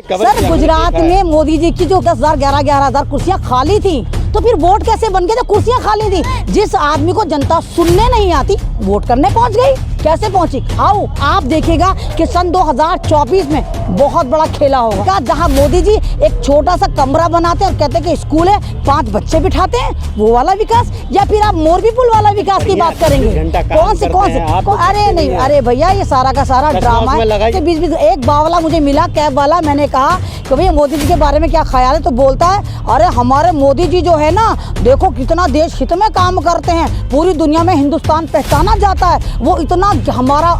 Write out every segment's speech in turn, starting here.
Sir Gujarat में मोदी जी की जो 10,000 11,000 कुर्सियां खाली थी, तो फिर वोट कैसे बन गए जब कुर्सियां खाली थी? जिस आदमी को जनता सुनने नहीं आती वोट करने पहुंच गई, कैसे पहुंची? आओ आप देखिएगा कि सन 2024 में बहुत बड़ा खेला होगा, जहां मोदी जी एक छोटा सा कमरा बनाते हैं और कहते हैं कि स्कूल है, 5 बच्चे बिठाते हैं, वो वाला विकास, या फिर आप मोरबी पुल वाला विकास की बात करेंगे? कौन से अरे नहीं, अरे भैया ये सारा का सारा ड्रामा है। बीच बीच एक बावला मुझे मिला, कैब वाला, मैंने कहा कि भैया मोदी जी के बारे में क्या ख्याल है, तो बोलता है अरे हमारे मोदी जी जो है ना, देखो कितना देश हित में काम करते हैं, पूरी दुनिया में हिंदुस्तान पहचाना जाता है, वो इतना हमारा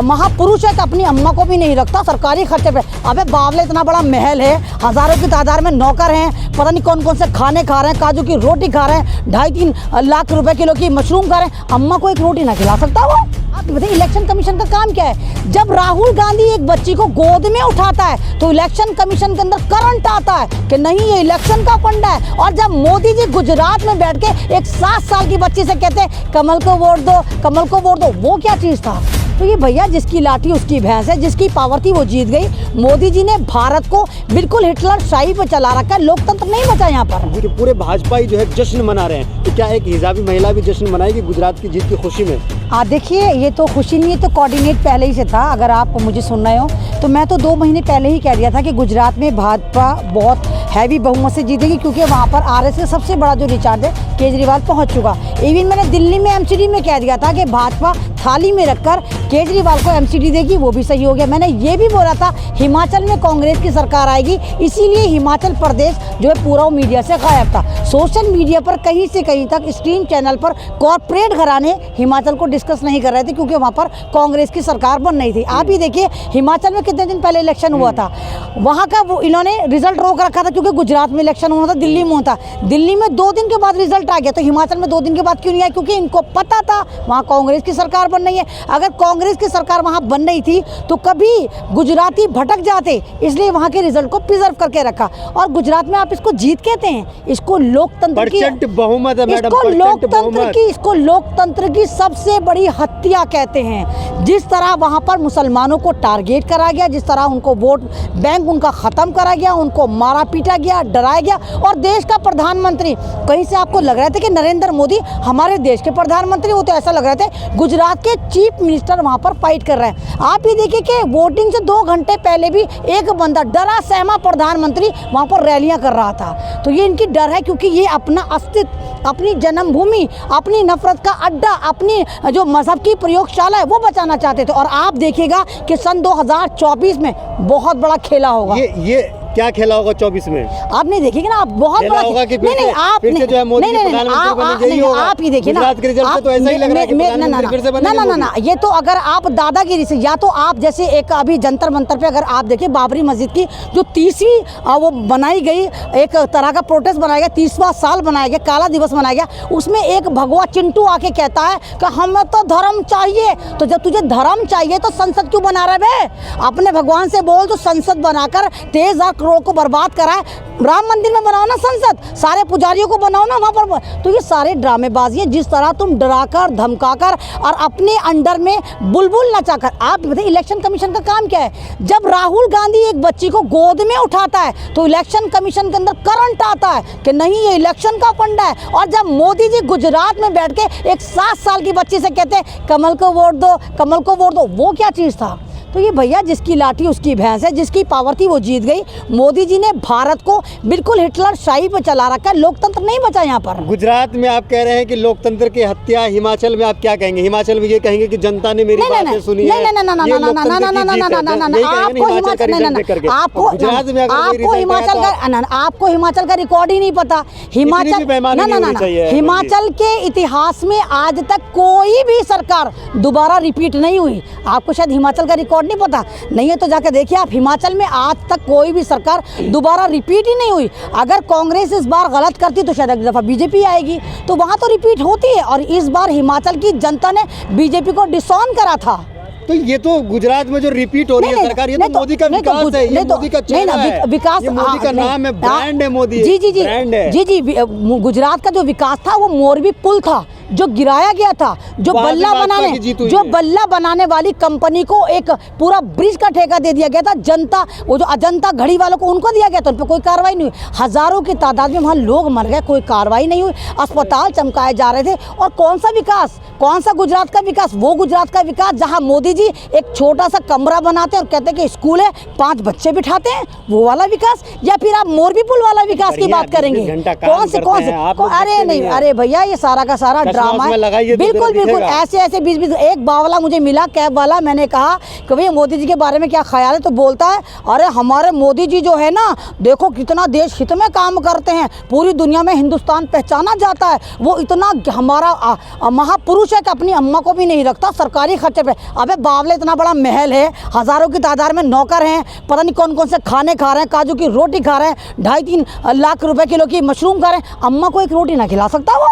महापुरुष है कि अपनी अम्मा को भी नहीं रखता सरकारी खर्चे पे। अबे बावले, इतना बड़ा महल है, हजारों की तादाद में नौकर हैं, पता नहीं कौन कौन से खाने खा रहे हैं, काजू की रोटी खा रहे हैं, 2.5-3 लाख रुपए किलो की मशरूम खा रहे हैं, अम्मा को एक रोटी ना खिला सकता वो? आप बताइए इलेक्शन कमीशन का काम क्या है? जब राहुल गांधी एक बच्ची को गोद में उठाता है तो इलेक्शन कमीशन के अंदर करंट आता है कि नहीं ये इलेक्शन का फंडा है, और जब मोदी जी गुजरात में बैठ के एक 7 साल की बच्ची से कहते हैं कमल को वोट दो, कमल को वोट दो, वो क्या चीज था? तो ये भैया जिसकी लाठी उसकी भैंस है, जिसकी पावर थी वो जीत गई। मोदी जी ने भारत को बिल्कुल हिटलर शाही पे चला रखा है, लोकतंत्र नहीं बचा यहाँ पर। पूरे भाजपाई जो है जश्न मना रहे हैं, तो क्या एक हिजाबी महिला भी जश्न मनाएगी गुजरात की जीत की खुशी में? देखिए ये तो खुशी नहीं है, तो कोऑर्डिनेट पहले ही से था। अगर आप मुझे सुन रहे हो तो मैं तो 2 महीने पहले ही कह दिया था कि गुजरात में भाजपा बहुत हैवी बहुमत से जीतेगी, क्योंकि वहाँ पर आरएसएस का सबसे बड़ा जो रिचार्ज है केजरीवाल पहुँच चुका। इवन मैंने दिल्ली में एमसीडी में कह दिया था कि भाजपा थाली में रखकर केजरीवाल को एमसीडी देगी, वो भी सही हो गया। मैंने ये भी बोला था हिमाचल में कांग्रेस की सरकार आएगी, इसीलिए हिमाचल प्रदेश जो है पूरा मीडिया से गायब था। सोशल मीडिया पर कहीं से कहीं तक स्ट्रीम चैनल पर कॉर्पोरेट घराने हिमाचल को डिस्कस नहीं कर रहे थे, क्योंकि वहाँ पर कांग्रेस की सरकार बन रही थी। आप ही देखिए हिमाचल में कितने दिन पहले इलेक्शन हुआ था, वहाँ का वो इन्होंने रिजल्ट रोक रखा था, क्योंकि गुजरात में इलेक्शन हुआ था, दिल्ली में होता, दिल्ली में 2 दिन के बाद रिजल्ट आ गया, तो हिमाचल में 2 दिन के बाद क्यों नहीं आया? क्योंकि इनको पता था वहाँ कांग्रेस की सरकार बन रही है। अगर कांग्रेस की सरकार वहाँ बन रही थी तो कभी गुजराती भटक जाते, इसलिए वहाँ के रिजल्ट को प्रिजर्व करके रखा। और गुजरात में आप इसको जीत कहते हैं, इसको लोकतंत्र की बहुमत है मैडम, इसको लोकतंत्र की सबसे बड़ी हत्या कहते हैं। जिस तरह वहाँ पर मुसलमानों को टारगेट करा गया, जिस तरह उनको वोट बैंक उनका खत्म करा गया, उनको मारा पीटा गया, डराया गया, और देश का प्रधानमंत्री, कहीं से आपको लग रहा था कि नरेंद्र मोदी हमारे देश के प्रधानमंत्री, वो तो ऐसा लग रहा था गुजरात के चीफ मिनिस्टर वहाँ पर फाइट कर रहे हैं। आप ही देखिए कि वोटिंग से 2 घंटे पहले भी एक बंदा डरा सहमा प्रधानमंत्री वहाँ पर रैलियाँ कर रहा था। तो ये इनकी डर है, क्योंकि ये अपना अस्तित्व, अपनी जन्मभूमि, अपनी नफरत का अड्डा, अपनी जो मजहब की प्रयोगशाला है वो बचाना चाहते थे। और आप देखिएगा कि सन 2024 में बहुत बड़ा खेला होगा। ये क्या खेला होगा 24 में? आप नहीं देखिएगा ना, आप बहुत बड़ा होगा कि नहीं आप फिर से जो है मोदी आप ही देखिए ना, तो ऐसा ही लग रहा है ना, ये तो अगर आप दादागिरी से, या तो आप जैसे एक अभी जंतर मंतर पे अगर आप देखिए बाबरी मस्जिद की जो 30वीं वो बनाई गई, एक तरह का प्रोटेस्ट बनाया गया, 30वां साल बनाया गया, काला दिवस मनाया गया, उसमें एक भगवा चिंटू आके कहता है कि हमें तो धर्म चाहिए। तो जब तुझे धर्म चाहिए तो संसद क्यों बना रहे बे? अपने भगवान से बोल, तो संसद बनाकर 23,000 करोड़ को बर्बाद करा है, राम मंदिर में बनाओ ना संसद, सारे पुजारियों को बनाओ ना वहाँ पर। तो ये सारे ड्रामेबाजी है, जिस तरह तुम डराकर धमकाकर और अपने अंडर में बुलबुल नचाकर। आप बताइए इलेक्शन कमीशन का काम क्या है? जब राहुल गांधी एक बच्ची को गोद में उठाता है तो इलेक्शन कमीशन के अंदर करंट आता है कि नहीं ये इलेक्शन का फंडा है, और जब मोदी जी गुजरात में बैठ के एक 7 साल की बच्ची से कहते हैं कमल को वोट दो, कमल को वोट दो, वो क्या चीज़ था? तो ये भैया जिसकी लाठी उसकी भैंस है, जिसकी पावर थी वो जीत गई। मोदी जी ने भारत को बिल्कुल हिटलर शाही पे चला रखा है, लोकतंत्र नहीं बचा यहाँ पर। गुजरात में आप कह रहे हैं कि लोकतंत्र की हत्या, हिमाचल में आप क्या कहेंगे? हिमाचल में ये कहेंगे कि जनता ने मेरी बातें सुनी है। आपको हिमाचल का रिकॉर्ड ही नहीं पता। हिमाचल के इतिहास में आज तक कोई भी सरकार दोबारा रिपीट नहीं हुई। आपको शायद हिमाचल का रिकॉर्ड नहीं पता, नहीं है तो जाकर देखिए आप, हिमाचल में आज तक कोई भी सरकार दोबारा रिपीट ही नहीं हुई। अगर कांग्रेस इस बार गलत करती तो शायद अगली दफा बीजेपी आएगी, तो वहां तो रिपीट होती है। और इस बार हिमाचल की जनता ने बीजेपी को डिसऑन करा था। तो ये तो गुजरात में जो रिपीट हो रही है सरकार, ये तो मोदी का विकास है, ये मोदी का चेहरा है, विकास मोदी का नाम है, ब्रांड है मोदी। जी, गुजरात का जो विकास था वो मोरबी पुल था, जो गिराया गया था, जो बल्ला बनाने वाली कंपनी को एक पूरा ब्रिज का ठेका दे दिया गया था। जनता, वो जो अजंता घड़ी वालों को, उनको दिया गया था, उन पर कोई कार्रवाई नहीं हुई। हजारों की तादाद में वहाँ लोग मर गए, कोई कार्रवाई नहीं हुई। अस्पताल चमकाए जा रहे थे। और कौन सा विकास, कौन सा गुजरात का विकास? वो गुजरात का विकास जहाँ मोदी जी एक छोटा सा कमरा बनाते हैं और कहते हैं कि स्कूल है, 5 बच्चे बिठाते हैं, वो वाला विकास? या फिर आप मोरबी पुल वाला विकास की बात करेंगे? कौन से अरे नहीं, अरे भैया ये सारा का सारा ड्रामा है। बिल्कुल बिल्कुल ऐसे 20-20 एक बावला मुझे मिला, कैब वाला, मैंने कहा कि भैया मोदी जी के बारे में क्या ख्याल है? तो बोलता है अरे हमारे मोदी जी जो है ना, देखो कितना देश हित में काम करते हैं, पूरी दुनिया में हिंदुस्तान पहचाना जाता है, वो इतना हमारा महापुरुष है कि अपनी अम्मा को भी नहीं रखता सरकारी खर्चे पे। अबे बावले, इतना बड़ा महल है, हजारों की तादाद में नौकर हैं, पता नहीं कौन कौन से खाने खा रहे हैं, काजू की रोटी खा रहे हैं, 2.5-3 लाख रुपए किलो की मशरूम खा रहे हैं, अम्मा को एक रोटी ना खिला सकता वो?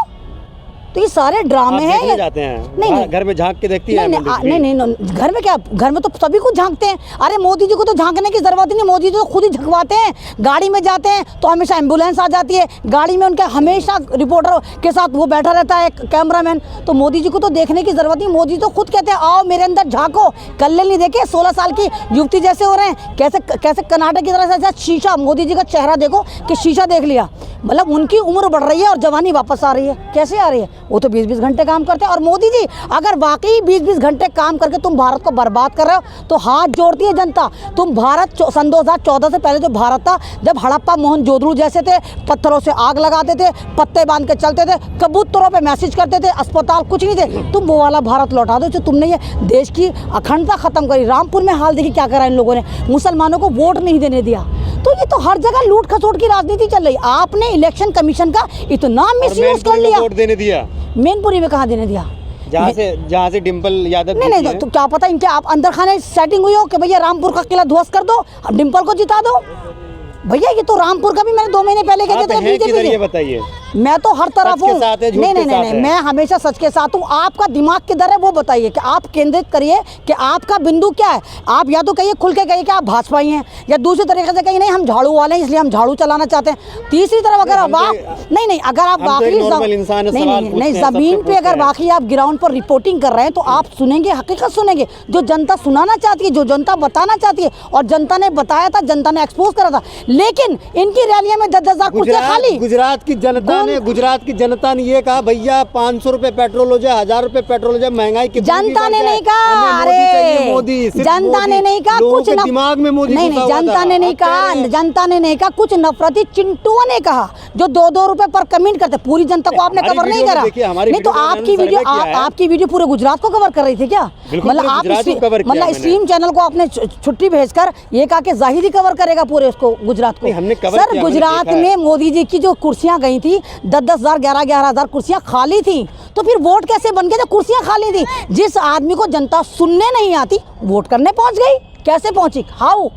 तो ये सारे ड्रामे हैं। जाते हैं नहीं, घर में झांक के देखती है? नहीं, घर में क्या, घर में तो सभी कुछ झांकते हैं। अरे मोदी जी को तो झांकने की जरूरत ही नहीं, मोदी जी तो खुद ही झंकवाते हैं। गाड़ी में जाते हैं तो हमेशा एम्बुलेंस आ जाती है, गाड़ी में उनके हमेशा रिपोर्टर के साथ वो बैठा रहता है कैमरामैन। तो मोदी जी को तो देखने की जरूरत नहीं, मोदी तो खुद कहते हैं आओ मेरे अंदर झांको। कल नहीं देखे 16 साल की युवती जैसे हो रहे हैं, कैसे कर्नाटक की तरह से शीशा, मोदी जी का चेहरा देखो कि शीशा देख लिया, मतलब उनकी उम्र बढ़ रही है और जवानी वापस आ रही है। कैसे आ रही है? वो तो 20-20 घंटे काम करते हैं। और मोदी जी अगर वाकई 20-20 घंटे काम करके तुम भारत को बर्बाद कर रहे हो तो हाथ जोड़ती है जनता। तुम भारत सन 2014 से पहले जो भारत था, जब हड़प्पा मोहनजोदड़ो जैसे थे, पत्थरों से आग लगाते थे, पत्ते बांध के चलते थे, कबूतरों पे मैसेज करते थे, अस्पताल कुछ नहीं थे, तुम वो वाला भारत लौटा दो जो तुमने ये देश की अखंडता खत्म करी। रामपुर में हाल देखिए क्या करा इन लोगों ने, मुसलमानों को वोट नहीं देने दिया। तो ये तो हर जगह लूट खसोट की राजनीति चल रही। आपने इलेक्शन कमीशन का इतना मिसयूज कर लिया। वोट देने दिया? मैनपुरी में कहाँ देने दिया? जहाँ से डिम्पल यादव नहीं, तो क्या पता इनके आप अंदर खाने सेटिंग हुई हो कि भैया रामपुर का किला ध्वस्त कर दो, डिम्पल को जिता दो। भैया ये तो रामपुर का भी मैंने 2 महीने पहले कह दिया था। ये बताइए, मैं तो हर तरफ हूँ। नहीं, मैं हमेशा सच के साथ हूँ। आपका दिमाग किधर है वो बताइए, कि आप केंद्रित करिए कि आपका बिंदु क्या है। आप या तो कहिए, खुल के कहिए कि आप भाजपाई हैं, या दूसरे तरीके से कहिए नहीं हम झाड़ू वाले हैं इसलिए हम झाड़ू चलाना चाहते हैं। तीसरी तरफ अगर आप नहीं, अगर आप वाकई नहीं जमीन पे अगर वाकई आप ग्राउंड पर रिपोर्टिंग कर रहे हैं तो आप सुनेंगे, हकीकत सुनेंगे, जो जनता सुनाना चाहती है, जो जनता बताना चाहती है। और जनता ने बताया था, जनता ने एक्सपोज करा था। लेकिन इनकी रैलियों में 10,000 कुर्सियां खाली। गुजरात की जनता ने ये कहा भैया 500 रुपए पेट्रोल हो जाए, 1000 रुपए पेट्रोल हो जाए, महंगाई की जनता ने नहीं कहा। अरे जनता ने नहीं कहा कुछ, दिमाग में मोदी नहीं, जनता ने नहीं कहा, जनता ने नहीं कहा, कुछ नफरती चिंटुओं ने कहा जो 2-2 रुपए पर कमेंट करते। पूरी जनता को आपने कवर नहीं करा। नहीं तो आपकी वीडियो पूरे गुजरात को कवर कर रही थी क्या? मतलब आप स्ट्रीम चैनल को आपने छुट्टी भेजकर ये कहा कि जाहिर ही कवर करेगा पूरे उसको, गुजरात को। सर गुजरात में मोदी जी की जो कुर्सियां गई थी 10,000 11,000 कुर्सियां खाली थी, तो फिर वोट कैसे बन गए जब कुर्सियां खाली थी? जिस आदमी को जनता सुनने नहीं आती वोट करने पहुंच गई, कैसे पहुंची? हाउ?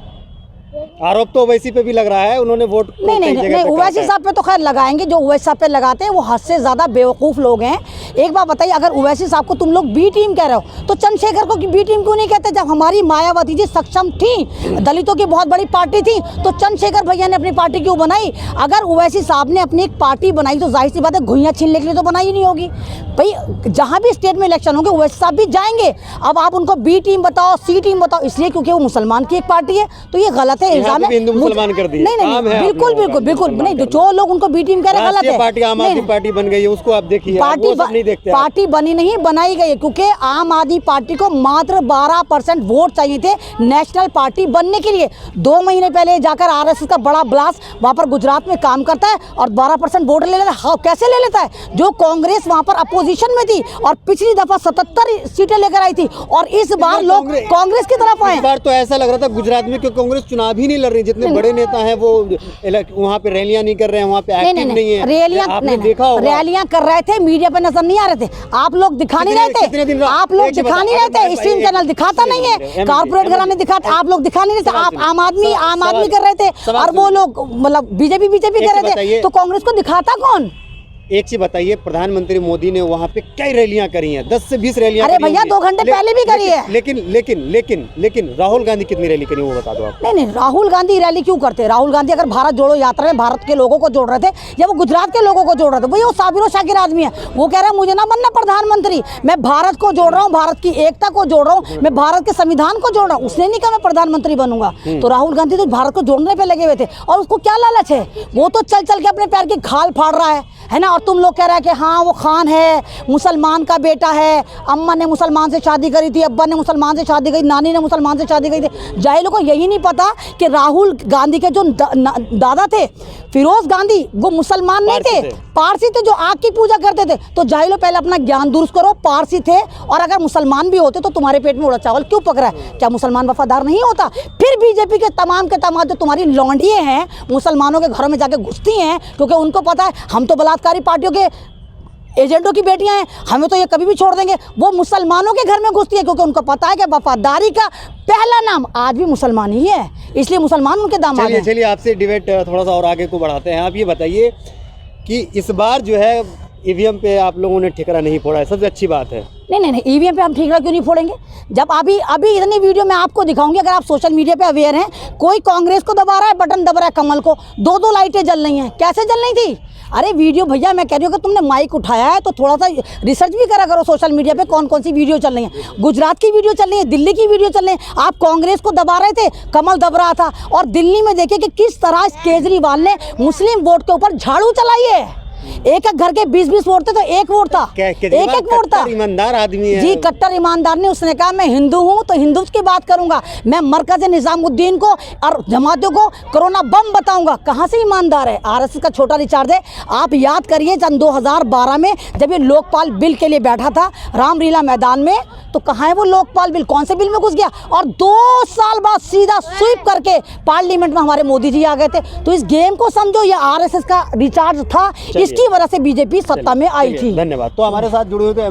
आरोप तो ओवैसी पे भी लग रहा है, उन्होंने वोट नहीं ओवैसी साहब पे तो खैर लगाएंगे, जो ओवैसी साहब पे लगाते हैं वो हद से ज्यादा बेवकूफ लोग हैं। एक बात बताइए, अगर ओवैसी साहब को तुम लोग बी टीम कह रहे हो तो चंद्रशेखर को बी टीम क्यों नहीं कहते? जब हमारी मायावती जी सक्षम थी, दलितों की बहुत बड़ी पार्टी थी, तो चंद्रशेखर भैया ने अपनी पार्टी क्यों बनाई? अगर ओवैसी साहब ने अपनी एक पार्टी बनाई तो जाहिर सी बात है घुइयां छीनने के लिए तो बनाई नहीं होगी भाई। जहाँ भी स्टेट में इलेक्शन होंगे ओवैसी साहब भी जाएंगे। अब आप उनको बी टीम बताओ, सी टीम बताओ, इसलिए क्योंकि वो मुसलमान की एक पार्टी है, तो ये गलत है, इल्जाम है। मुसलमान कर दिया। नहीं, बिल्कुल नहीं, जो लोग उनको बी टीम कह रहे गलत है। पार्टी आम आदमी पार्टी बन गई है, उसको आप देखिए, पार्टी बनी नहीं, बनाई गई है, क्योंकि आम आदमी पार्टी को मात्र 12% वोट चाहिए थे नेशनल पार्टी बनने के लिए। 2 महीने पहले जाकर आरएसएस का बड़ा ब्लास्ट वहाँ पर गुजरात में काम करता है और 12% वोट ले लेता है। कैसे ले लेता है? जो कांग्रेस वहाँ पर अपोजिशन में थी और पिछली दफा 77 सीटें लेकर आई थी, और इस बार लोग कांग्रेस की तरफ आए। इस बार तो ऐसा लग रहा था गुजरात में कि कांग्रेस चुनाव ही नहीं लड़ रही, जितने बड़े नेता हैं वो वहाँ पे रैलियां नहीं कर रहे हैं, वहाँ पे एक्टिव नहीं है। रैलियां कर रहे थे, मीडिया पे नजर नहीं आ रहे थे। आप लोग दिखा नहीं रहे थे, आप लोग दिखा नहीं रहे थे, स्ट्रीम चैनल दिखाता नहीं है, कारपोरेट घराने दिखाते, आप लोग दिखा नहीं रहे थे। आप आम आदमी कर रहे थे और वो लोग मतलब बीजेपी कर रहे थे, तो कांग्रेस को दिखाता कौन? एक चीज बताइए, प्रधानमंत्री मोदी ने वहाँ पे कई रैलियां करी हैं, 10 से 20 रैलियां। अरे भैया 2 घंटे पहले भी करी है। लेकिन राहुल गांधी कितनी रैली करी वो बता दो आप। नहीं राहुल गांधी रैली क्यों करते? राहुल गांधी अगर भारत जोड़ो यात्रा में भारत के लोगों को जोड़ रहे थे या वो गुजरात के लोगों को जोड़ रहे थे, भैया वो साबिर शाकिर आदमी है। वो कह रहा है मुझे ना बनना प्रधानमंत्री, मैं भारत को जोड़ रहा हूँ, भारत की एकता को जोड़ रहा हूँ, मैं भारत के संविधान को जोड़ रहा हूँ। उसने नहीं कहा मैं प्रधानमंत्री बनूंगा। तो राहुल गांधी तो भारत को जोड़ने पे लगे हुए थे। और उसको क्या लालच है? वो तो चल चल के अपने पैर की खाल फाड़ रहा है ना। और तुम लोग कह रहे हैं कि हाँ वो खान है, मुसलमान का बेटा है, अम्मा ने मुसलमान से शादी करी थी, अब्बा ने मुसलमान से शादी करी, नानी ने मुसलमान से शादी करी थी। जाहिलों को यही नहीं पता कि राहुल गांधी के जो दादा थे फिरोज गांधी वो मुसलमान नहीं थे, पारसी थे, जो आग की पूजा करते थे। तो जाहिलों पहले अपना ज्ञान दुरुस्त करो, पारसी थे और अगर मुसलमान भी होते तो तुम्हारे पेट में उड़द चावल क्यों पक रहा है? क्या मुसलमान वफादार नहीं होता? फिर बीजेपी के तमाम जो तुम्हारी लौंडिये हैं मुसलमानों के घरों में जाके घुसती हैं, क्योंकि उनको पता है हम तो बलात्कारी पार्टियों के एजेंटों की बेटियां हैं, हमें तो ये कभी भी छोड़ देंगे। वो मुसलमानों के घर में घुसती है क्योंकि उनको पता है कि वफादारी का पहला नाम आज भी मुसलमान ही है, इसलिए मुसलमान उनके दामाद हैं। चलिए आपसे डिबेट थोड़ा सा और आगे को बढ़ाते हैं। आप ये बताइए कि इस बार जो है ईवीएम पे आप लोगों ने ठिकरा नहीं फोड़ा है, सबसे अच्छी बात है। नहीं ईवीएम पे हम ठिकरा क्यों नहीं फोड़ेंगे? जब अभी इतनी वीडियो मैं आपको दिखाऊंगी, अगर आप सोशल मीडिया पे अवेयर हैं, कोई कांग्रेस को दबा रहा है, बटन दबा रहा है कमल को, 2-2 लाइटें जल रही हैं। कैसे जल रही थी? अरे वीडियो भैया मैं कह रही हूँ कि तुमने माइक उठाया है तो थोड़ा सा रिसर्च भी करा करो सोशल मीडिया पे कौन कौन सी वीडियो चल रही है। गुजरात की वीडियो चल रही है, दिल्ली की वीडियो चल रही है। आप कांग्रेस को दबा रहे थे, कमल दब रहा था। और दिल्ली में देखिए कि किस तरह केजरीवाल ने मुस्लिम वोट के ऊपर झाड़ू चलाई है। एक घर के 20-20 वोट थे तो एक वोट था, एक वोट था। ईमानदार आदमी है जी, कट्टर ईमानदार ने। उसने कहा मैं हिंदू हूँ तो हिंदू की बात करूंगा, मैं मरकज निजामुद्दीन को और जमातियों को कोरोना बम बताऊंगा। कहाँ से ईमानदार है? आरएसएस का छोटा रिचार्ज है। आप याद करिए सन 2012 में जब ये लोकपाल बिल के लिए बैठा था रामलीला मैदान में, तो कहाँ है वो लोकपाल बिल? कौन से बिल में घुस गया? और 2 साल बाद सीधा स्वीप करके पार्लियामेंट में हमारे मोदी जी आ गए थे। तो इस गेम को समझो, ये आरएसएस का रिचार्ज था, इसकी वजह से बीजेपी सत्ता में आई थी। धन्यवाद। तो हमारे साथ जुड़े हुए थे